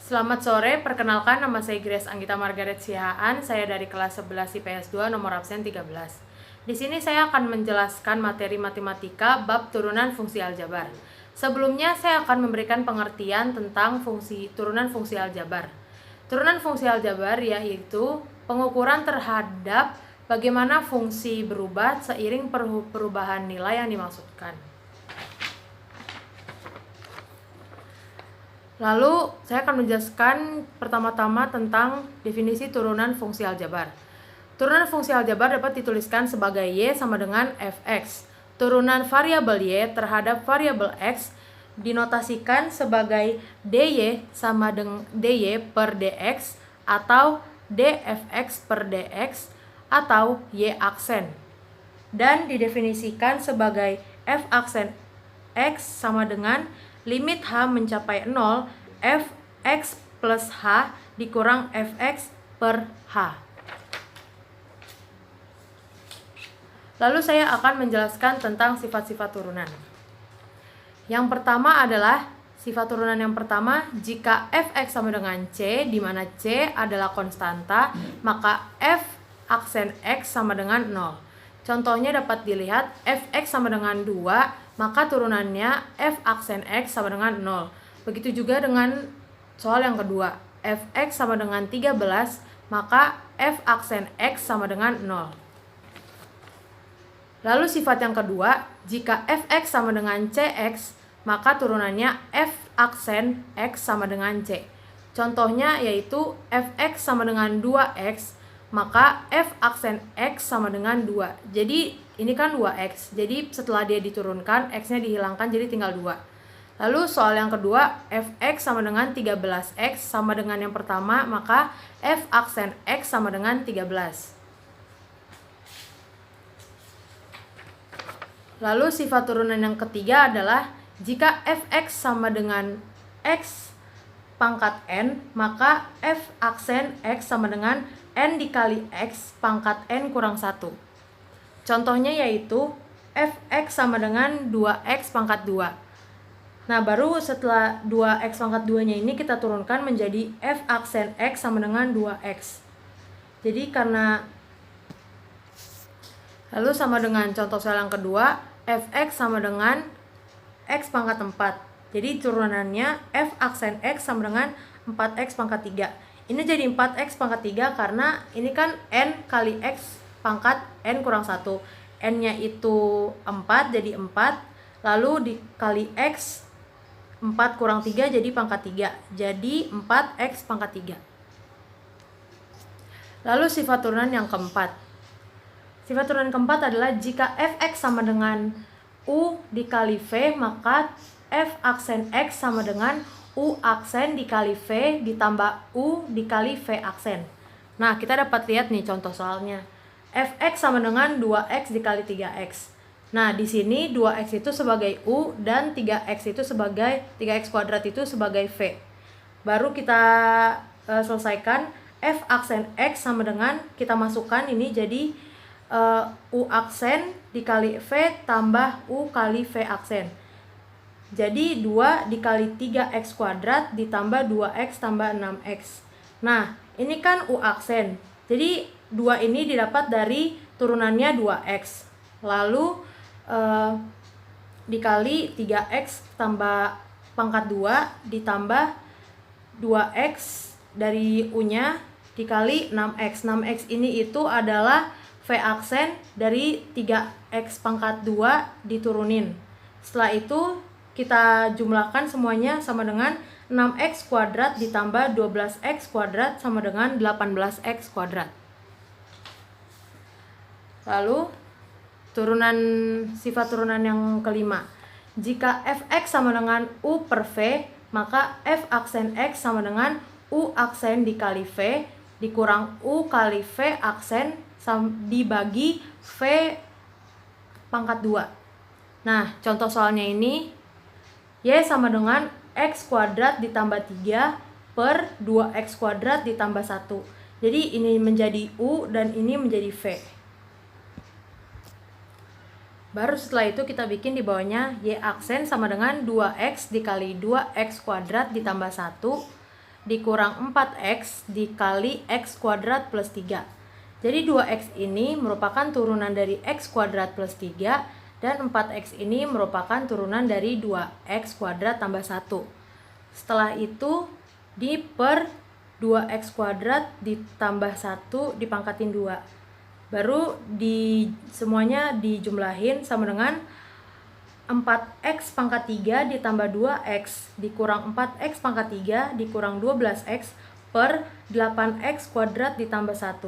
Selamat sore, perkenalkan nama saya Grace Anggita Margaret Sihaan, saya dari kelas 11 IPS 2 nomor absen 13. Di sini saya akan menjelaskan materi matematika bab turunan fungsi aljabar. Sebelumnya saya akan memberikan pengertian tentang turunan fungsi aljabar. Turunan fungsi aljabar yaitu pengukuran terhadap bagaimana fungsi berubah seiring perubahan nilai yang dimaksudkan. Lalu saya akan menjelaskan pertama-tama tentang definisi turunan fungsi aljabar. Turunan fungsi aljabar dapat dituliskan sebagai y sama dengan fx. Turunan variabel y terhadap variabel x dinotasikan sebagai dy sama dengan dy per dx atau dfx per dx atau y aksen. Dan didefinisikan sebagai f aksen x sama dengan limit h mencapai 0, fx plus h dikurang fx per h. Lalu saya akan menjelaskan tentang sifat-sifat turunan. Yang pertama adalah sifat turunan yang pertama, jika fx sama dengan c, di mana c adalah konstanta, maka f aksen x sama dengan 0. Contohnya dapat dilihat fx sama dengan 2, maka turunannya f aksen x sama dengan 0. Begitu juga dengan soal yang kedua, fx sama dengan 13, maka f aksen x sama dengan 0. Lalu sifat yang kedua, jika fx sama dengan cx, maka turunannya f aksen x sama dengan c. Contohnya yaitu fx sama dengan 2x, maka f aksen x sama dengan 2. Jadi ini kan 2x, jadi setelah dia diturunkan, x-nya dihilangkan jadi tinggal 2. Lalu soal yang kedua, fx sama dengan 13x sama dengan yang pertama, maka f aksen x sama dengan 13. Lalu sifat turunan yang ketiga adalah jika fx sama dengan x pangkat n, maka f aksen x sama dengan n dikali x pangkat n kurang 1. Contohnya yaitu fx sama dengan 2x pangkat 2. Nah, baru setelah 2x pangkat 2-nya ini kita turunkan menjadi f aksen x sama dengan 2x. Jadi lalu sama dengan contoh soal yang kedua, fx sama dengan x pangkat 4. Jadi turunannya f aksen x sama dengan 4x pangkat 3. Ini jadi 4x pangkat 3 karena ini kan n kali x pangkat n kurang 1. N-nya itu 4 jadi 4, lalu dikali x 4 kurang 3 jadi pangkat 3. Jadi 4x pangkat 3. Lalu sifat turunan yang keempat. Sifat turunan keempat adalah jika fx sama dengan u dikali v, maka f aksen x sama dengan u aksen dikali v ditambah u dikali v aksen. Nah, kita dapat lihat nih contoh soalnya. Fx sama dengan 2x dikali 3x. Nah, di sini 2x itu sebagai u dan 3x itu sebagai 3x kuadrat itu sebagai v. Baru kita selesaikan f aksen x sama dengan kita masukkan ini jadi u aksen dikali v tambah u kali v aksen. Jadi 2 dikali 3x kuadrat ditambah 2x tambah 6x. Nah, ini kan u aksen. Jadi 2 ini didapat dari turunannya 2x. Lalu dikali 3x tambah pangkat 2 ditambah 2x dari u-nya dikali 6x. 6x ini itu adalah v aksen dari 3x pangkat 2 diturunin. Setelah itu kita jumlahkan semuanya sama dengan 6x kuadrat ditambah 12x kuadrat sama dengan 18x kuadrat. Lalu sifat turunan yang kelima. Jika fx sama dengan u per v, maka f aksen x sama dengan u aksen dikali v dikurang u kali v aksen dibagi v pangkat 2. Nah, contoh soalnya ini y sama dengan x kuadrat ditambah 3 per 2x kuadrat ditambah 1. Jadi ini menjadi u dan ini menjadi v. Baru setelah itu kita bikin di bawahnya y aksen sama dengan 2x dikali 2x kuadrat ditambah 1 dikurang 4x dikali x kuadrat plus 3. Jadi 2x ini merupakan turunan dari x kuadrat plus 3 dan 4x ini merupakan turunan dari 2x kuadrat tambah 1. Setelah itu diper 2x kuadrat ditambah 1 dipangkatin 2. Baru semuanya dijumlahin sama dengan 4x pangkat 3 ditambah 2x dikurang 4x pangkat 3 dikurang 12x per 8x kuadrat ditambah 1.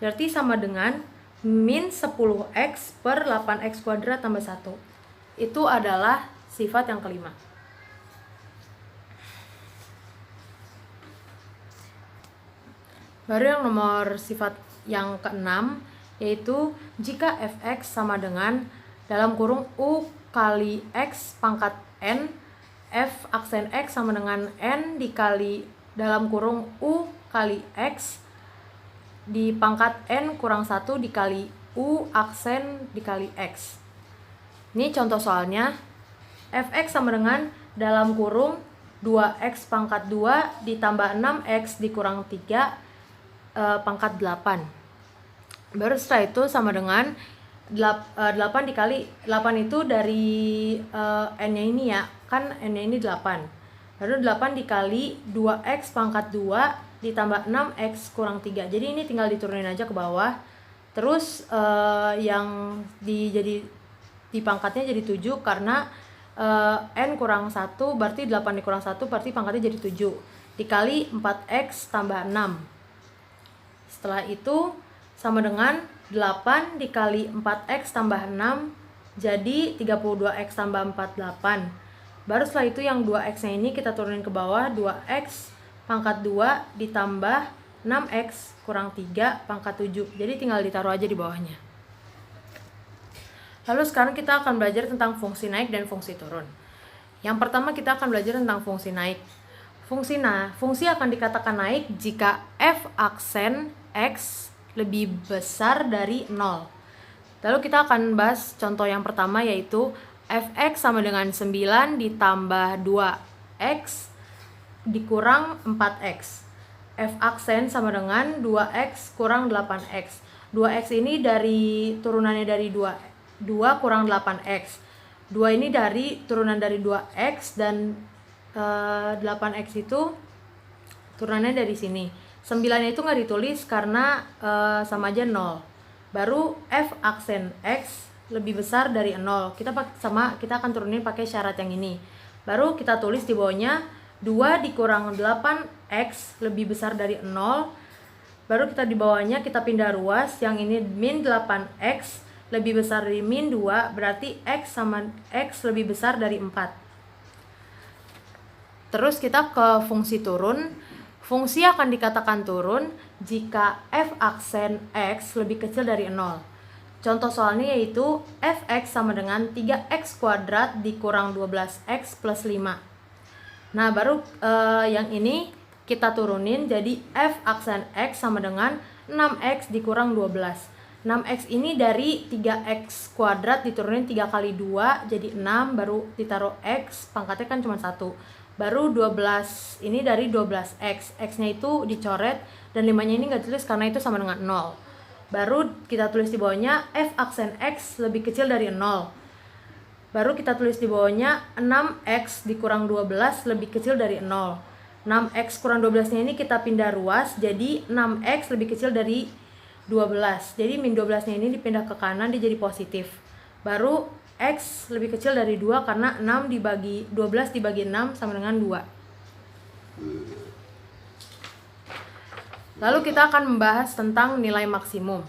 Berarti sama dengan min 10x per 8x kuadrat tambah 1. Itu adalah sifat yang kelima. Baru yang nomor sifat yang keenam, yaitu jika fx sama dengan dalam kurung u kali x pangkat n, f aksen x sama dengan n dikali dalam kurung u kali x di pangkat n kurang 1 dikali u aksen dikali x. Ini contoh soalnya. Fx sama dengan dalam kurung 2x pangkat 2 ditambah 6x dikurang 3 pangkat 8. Baru setelah itu sama dengan 8 dikali 8 itu dari n-nya ini ya, kan n-nya ini 8. Baru 8 dikali 2x pangkat 2 ditambah 6x kurang 3. Jadi ini tinggal diturunin aja ke bawah. Terus yang jadi dipangkatnya jadi 7 karena n kurang 1 berarti 8 dikurang 1 berarti pangkatnya jadi 7 dikali 4x tambah 6. Setelah itu sama dengan 8 dikali 4x tambah 6 jadi 32x tambah 48. Baru setelah itu yang 2x nya ini kita turunin ke bawah, 2x pangkat 2 ditambah 6x kurang 3 pangkat 7. Jadi tinggal ditaruh aja di bawahnya. Lalu sekarang kita akan belajar tentang fungsi naik dan fungsi turun. Yang pertama kita akan belajar tentang fungsi naik. Fungsi akan dikatakan naik jika f aksen x lebih besar dari 0. Lalu kita akan bahas contoh yang pertama, yaitu fx sama dengan 9 ditambah 2x dikurang 4x. F aksen sama dengan 2x kurang 8x. 2x ini dari turunannya dari 2 kurang 8x. 2 ini dari turunan dari 2x dan 8x itu turunannya dari sini. 9 itu nggak ditulis karena sama aja 0. Baru f aksen x lebih besar dari 0. Kita akan turunin pakai syarat yang ini. Baru kita tulis di bawahnya 2 dikurang 8x lebih besar dari 0. Baru kita di bawahnya kita pindah ruas, yang ini min 8x lebih besar dari min 2, berarti x sama x lebih besar dari 4. Terus kita ke fungsi turun. Fungsi akan dikatakan turun jika f aksen x lebih kecil dari 0. Contoh soalnya yaitu fx sama dengan 3x kuadrat dikurang 12x plus 5. Nah baru yang ini kita turunin jadi f aksen x sama dengan 6x dikurang 12. 6x ini dari 3x kuadrat diturunin 3 kali 2 jadi 6, baru ditaruh x, pangkatnya kan cuma 1. Baru 12 ini dari 12x, x-nya itu dicoret dan 5-nya ini nggak ditulis karena itu sama dengan 0. Baru kita tulis di bawahnya f aksen x lebih kecil dari 0. Baru kita tulis di bawahnya 6x dikurang 12 lebih kecil dari 0. 6x kurang 12-nya ini kita pindah ruas, jadi 6x lebih kecil dari 12. Jadi min 12-nya ini dipindah ke kanan, dia jadi positif. Baru x lebih kecil dari 2 karena 12 dibagi 6 sama dengan 2. Lalu kita akan membahas tentang nilai maksimum.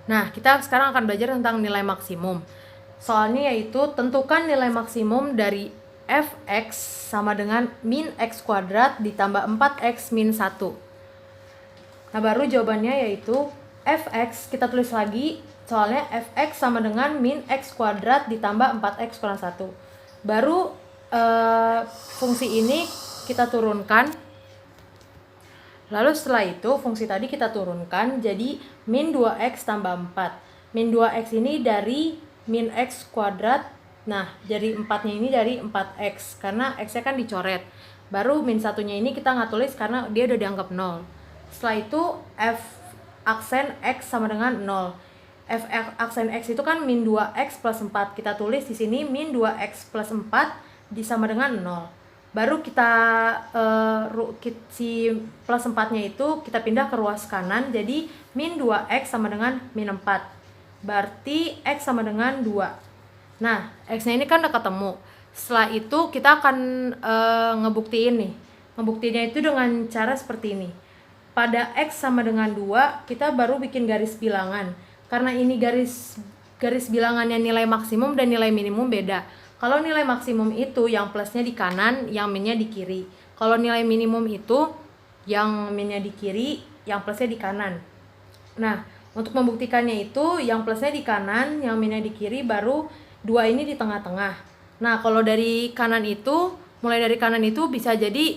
Nah, kita sekarang akan belajar tentang nilai maksimum. Soalnya yaitu tentukan nilai maksimum dari fx sama dengan min x kuadrat ditambah 4x min 1. Nah, baru jawabannya yaitu fx kita tulis lagi. Soalnya fx sama dengan min x kuadrat ditambah 4x kurang 1. Baru fungsi ini kita turunkan. Lalu setelah itu fungsi tadi kita turunkan jadi min 2x tambah 4. Min 2x ini dari min x kuadrat. Nah jadi 4-nya ini dari 4x karena x-nya kan dicoret. Baru min satunya ini kita nggak tulis karena dia udah dianggap 0. Setelah itu f aksen x sama dengan 0. F aksen x itu kan min 2x plus 4. Kita tulis di sini min 2x plus 4 sama dengan 0. Baru kita si plus 4-nya itu kita pindah ke ruas kanan, jadi min 2x sama dengan min 4. Berarti x sama dengan 2. Nah, x-nya ini kan udah ketemu. Setelah itu kita akan ngebuktiin nih. Ngebuktiinnya itu dengan cara seperti ini. Pada x sama dengan 2, kita baru bikin garis bilangan. Karena ini garis bilangannya nilai maksimum dan nilai minimum beda. Kalau nilai maksimum itu yang plusnya di kanan, yang minnya di kiri. Kalau nilai minimum itu yang minnya di kiri, yang plusnya di kanan. Nah, untuk membuktikannya itu yang plusnya di kanan, yang minnya di kiri, baru 2 ini di tengah-tengah. Nah, kalau dari kanan itu, mulai dari kanan itu bisa jadi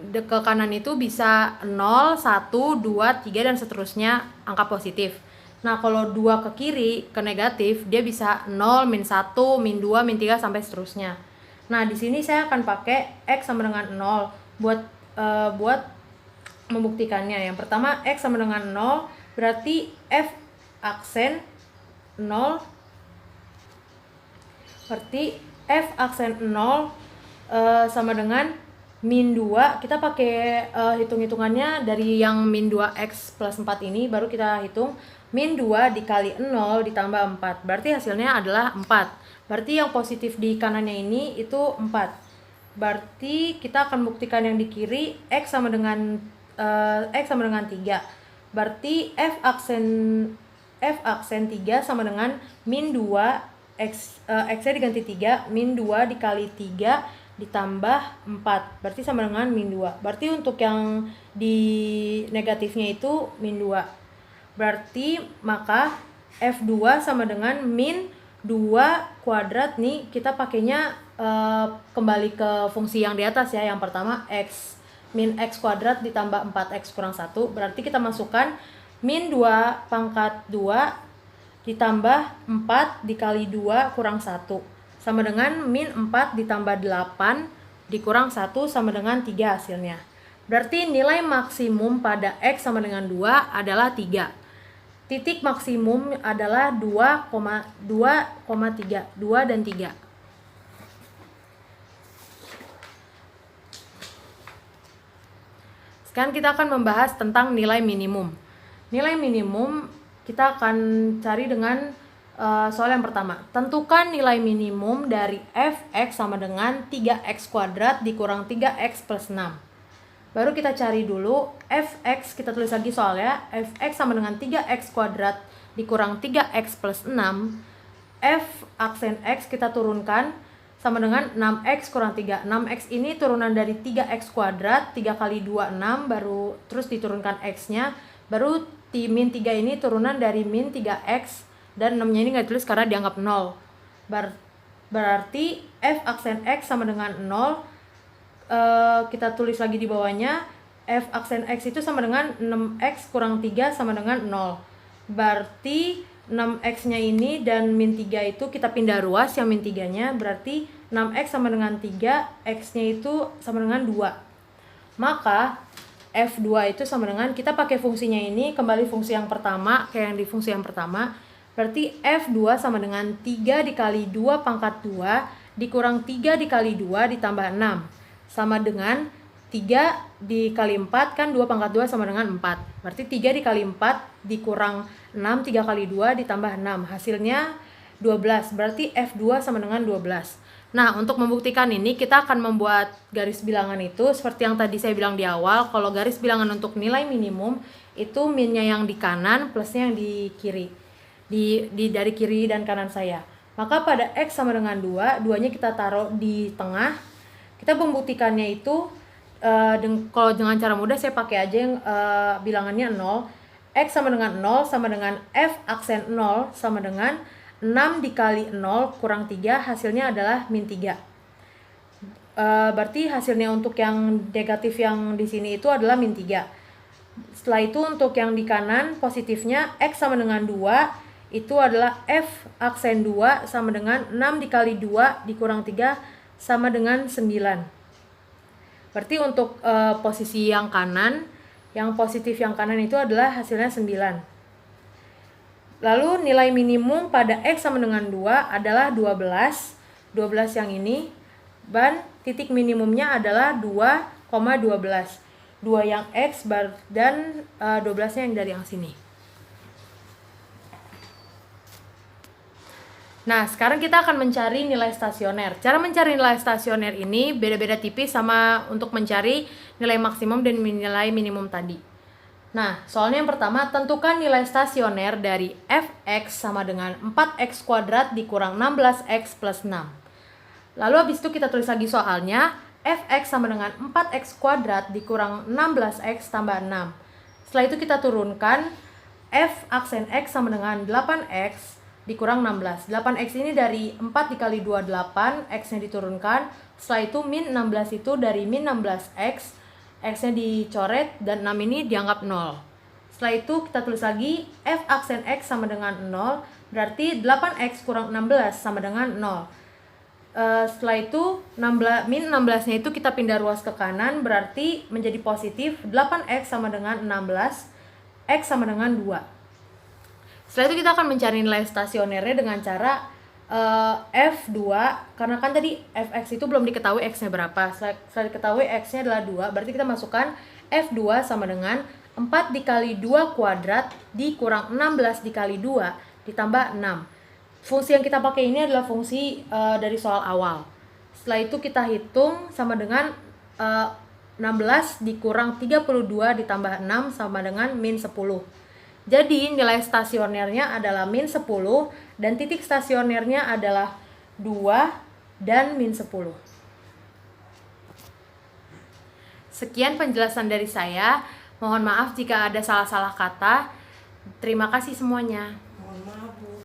ke kanan itu bisa 0, 1, 2, 3 dan seterusnya angka positif. Nah, kalau 2 ke kiri, ke negatif, dia bisa 0, min 1, min 2, min 3 sampai seterusnya. Nah, di sini saya akan pakai x sama dengan 0 buat membuktikannya. Yang pertama, x sama dengan 0 berarti f aksen 0 berarti f aksen 0 sama dengan min 2. Kita pakai hitung-hitungannya dari yang min 2x plus 4 ini, baru kita hitung min 2 dikali 0 ditambah 4. Berarti hasilnya adalah 4. Berarti yang positif di kanannya ini itu 4. Berarti kita akan buktikan yang di kiri, x sama dengan 3. Berarti f aksen 3 sama dengan min 2 x-nya diganti 3, min 2 dikali 3 ditambah 4. Berarti sama dengan min 2. Berarti untuk yang di negatifnya itu min 2. Berarti maka F2 sama dengan min 2 kuadrat nih, kita pakainya kembali ke fungsi yang di atas ya. Yang pertama x, min x kuadrat ditambah 4x kurang 1. Berarti kita masukkan min 2 pangkat 2 ditambah 4 dikali 2 kurang 1. Sama dengan min 4 ditambah 8 dikurang 1 sama dengan 3 hasilnya. Berarti nilai maksimum pada x sama dengan 2 adalah 3. Titik maksimum adalah 2,3, 2 dan 3. Sekarang kita akan membahas tentang nilai minimum. Nilai minimum kita akan cari dengan soal yang pertama. Tentukan nilai minimum dari fx sama dengan 3x kuadrat dikurang 3x plus 6. Baru kita cari dulu fx, kita tulis lagi soalnya. Fx sama dengan 3x kuadrat dikurang 3x plus 6. F aksen x kita turunkan sama dengan 6x kurang 3. 6x ini turunan dari 3x kuadrat, 3 kali 2, 6, baru terus diturunkan x-nya. Baru min 3 ini turunan dari min 3x, dan 6-nya ini nggak ditulis karena dianggap 0. Berarti f aksen x sama dengan 0. Kita tulis lagi di bawahnya, f aksen x itu sama dengan 6x kurang 3 sama dengan 0. Berarti 6x-nya ini dan min 3 itu kita pindah ruas yang min 3-nya, berarti 6x sama dengan 3, x-nya itu sama dengan 2. Maka f2 itu sama dengan, kita pakai fungsinya ini, kembali fungsi yang pertama, kayak yang di fungsi yang pertama. Berarti f2 sama dengan 3 dikali 2 pangkat 2 dikurang 3 dikali 2 ditambah 6. Sama dengan 3 dikali 4, kan 2 pangkat 2 sama dengan 4. Berarti 3 dikali 4 dikurang 6, 3 kali 2 ditambah 6. Hasilnya 12. Berarti F2 sama dengan 12. Nah, untuk membuktikan ini kita akan membuat garis bilangan itu seperti yang tadi saya bilang di awal. Kalau garis bilangan untuk nilai minimum itu minnya yang di kanan, plusnya yang di kiri. Dari kiri dan kanan saya. Maka pada X sama dengan 2, 2-nya kita taruh di tengah. Kita membuktikannya itu kalau dengan cara mudah saya pakai aja yang bilangannya 0. X sama dengan 0 sama dengan F aksen 0 sama dengan 6 dikali 0 kurang 3, hasilnya adalah min 3. Berarti hasilnya untuk yang negatif yang di sini itu adalah min 3. Setelah itu untuk yang di kanan positifnya X sama dengan 2, itu adalah F aksen 2 sama dengan 6 dikali 2 dikurang 3 sama dengan 9. Berarti untuk posisi yang kanan, yang positif yang kanan itu adalah hasilnya 9. Lalu nilai minimum pada X sama dengan 2 adalah 12. 12 yang ini. Dan titik minimumnya adalah 2,12. 2 yang X dan 12-nya yang dari yang sini. Nah, sekarang kita akan mencari nilai stasioner. Cara mencari nilai stasioner ini beda-beda tipis sama untuk mencari nilai maksimum dan nilai minimum tadi. Nah, soalnya yang pertama, tentukan nilai stasioner dari fx sama dengan 4x kuadrat dikurang 16x plus 6. Lalu habis itu kita tulis lagi soalnya, fx sama dengan 4x kuadrat dikurang 16x tambah 6. Setelah itu kita turunkan, f aksen x sama dengan 8x dikurang 16. 8x ini dari 4 dikali 2, 8, x-nya diturunkan. Setelah itu min 16 itu dari min 16x, x-nya dicoret, dan 6 ini dianggap 0. Setelah itu kita tulis lagi, f aksen x sama dengan 0, berarti 8x kurang 16 sama dengan 0. Setelah itu min 16-nya itu kita pindah ruas ke kanan, berarti menjadi positif. 8x sama dengan 16, x sama dengan 2. Setelah itu kita akan mencari nilai stasionernya dengan cara F2, karena kan tadi Fx itu belum diketahui X-nya berapa. Setelah diketahui X-nya adalah 2, berarti kita masukkan F2 sama dengan 4 dikali 2 kuadrat dikurang 16 dikali 2 ditambah 6. Fungsi yang kita pakai ini adalah fungsi dari soal awal. Setelah itu kita hitung sama dengan 16 dikurang 32 ditambah 6 sama dengan min 10. Jadi nilai stasionernya adalah min 10 dan titik stasionernya adalah 2 dan min 10. Sekian penjelasan dari saya. Mohon maaf jika ada salah-salah kata. Terima kasih semuanya.